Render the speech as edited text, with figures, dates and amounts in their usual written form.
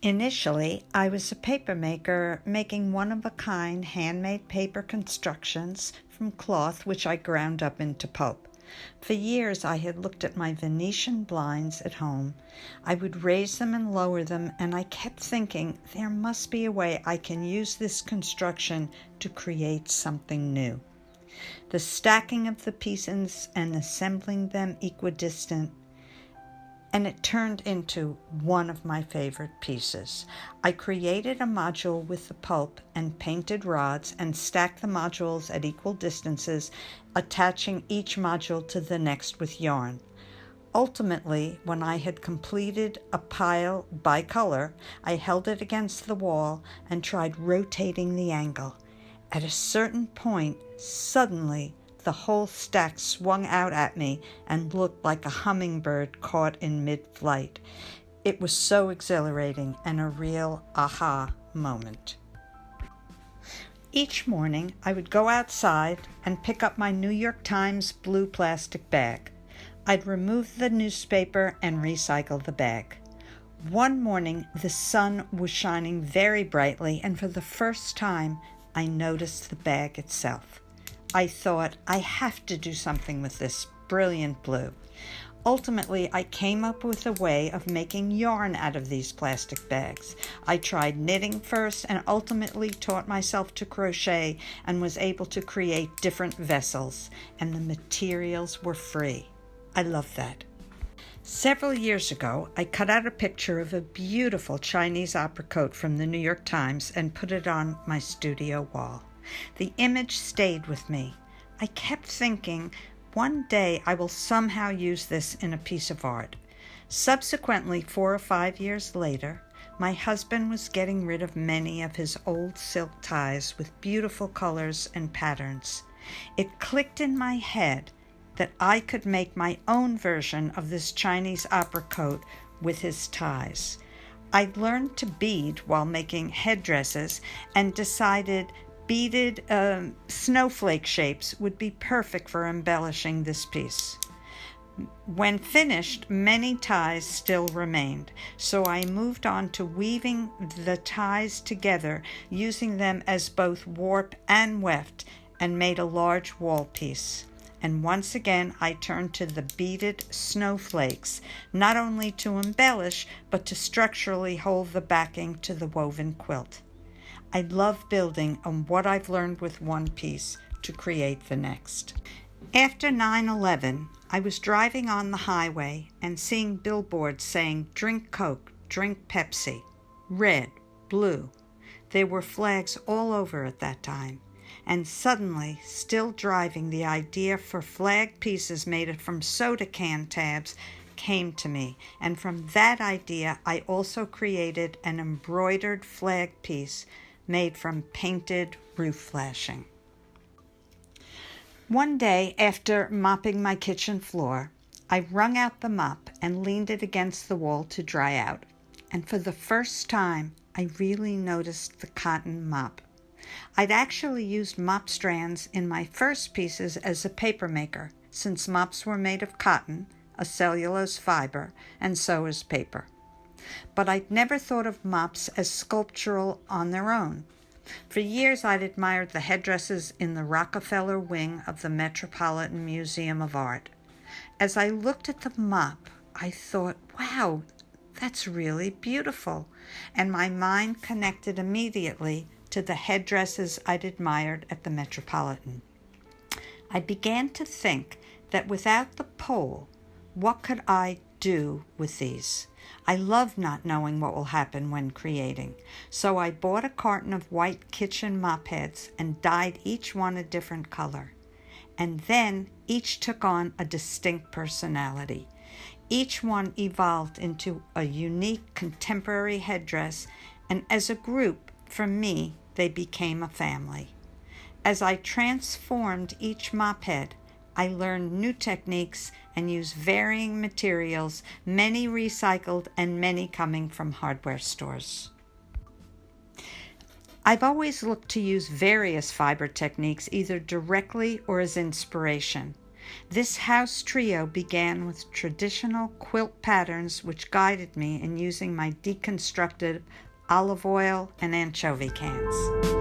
Initially, I was a paper maker making one-of-a-kind handmade paper constructions from cloth which I ground up into pulp. For years I had looked at my Venetian blinds at home. I would raise them and lower them, and I kept thinking there must be a way I can use this construction to create something new. The stacking of the pieces and assembling them equidistant, and it turned into one of my favorite pieces. I created a module with the pulp and painted rods and stacked the modules at equal distances, attaching each module to the next with yarn. Ultimately, when I had completed a pile by color, I held it against the wall and tried rotating the angle. At a certain point, suddenly, the whole stack swung out at me and looked like a hummingbird caught in mid-flight. It was so exhilarating and a real aha moment. Each morning, I would go outside and pick up my New York Times blue plastic bag. I'd remove the newspaper and recycle the bag. One morning, the sun was shining very brightly, and for the first time, I noticed the bag itself. I thought, I have to do something with this brilliant blue. Ultimately, I came up with a way of making yarn out of these plastic bags. I tried knitting first and ultimately taught myself to crochet and was able to create different vessels, and the materials were free. I love that. Several years ago, I cut out a picture of a beautiful Chinese opera coat from the New York Times and put it on my studio wall. The image stayed with me. I kept thinking, one day I will somehow use this in a piece of art. Subsequently, 4 or 5 years later, my husband was getting rid of many of his old silk ties with beautiful colors and patterns. It clicked in my head that I could make my own version of this Chinese opera coat with his ties. I learned to bead while making headdresses and decided beaded snowflake shapes would be perfect for embellishing this piece. When finished, many ties still remained, so I moved on to weaving the ties together, using them as both warp and weft, and made a large wall piece. And once again, I turned to the beaded snowflakes, not only to embellish, but to structurally hold the backing to the woven quilt. I love building on what I've learned with one piece to create the next. After 9/11, I was driving on the highway and seeing billboards saying, "Drink Coke, drink Pepsi," red, blue. There were flags all over at that time. And suddenly, still driving, the idea for flag pieces made from soda can tabs came to me. And from that idea, I also created an embroidered flag piece made from painted roof flashing. One day, after mopping my kitchen floor, I wrung out the mop and leaned it against the wall to dry out. And for the first time, I really noticed the cotton mop. I'd actually used mop strands in my first pieces as a paper maker, since mops were made of cotton, a cellulose fiber, and so is paper. But I'd never thought of mops as sculptural on their own. For years I'd admired the headdresses in the Rockefeller wing of the Metropolitan Museum of Art. As I looked at the mop, I thought, wow, that's really beautiful, and my mind connected immediately to the headdresses I'd admired at the Metropolitan. I began to think that without the pole, what could I do with these? I love not knowing what will happen when creating, so I bought a carton of white kitchen mop heads and dyed each one a different color. And then each took on a distinct personality. Each one evolved into a unique contemporary headdress, and as a group, for me, they became a family. As I transformed each mop head, I learned new techniques and used varying materials, many recycled and many coming from hardware stores. I've always looked to use various fiber techniques either directly or as inspiration. This house trio began with traditional quilt patterns which guided me in using my deconstructed olive oil and anchovy cans.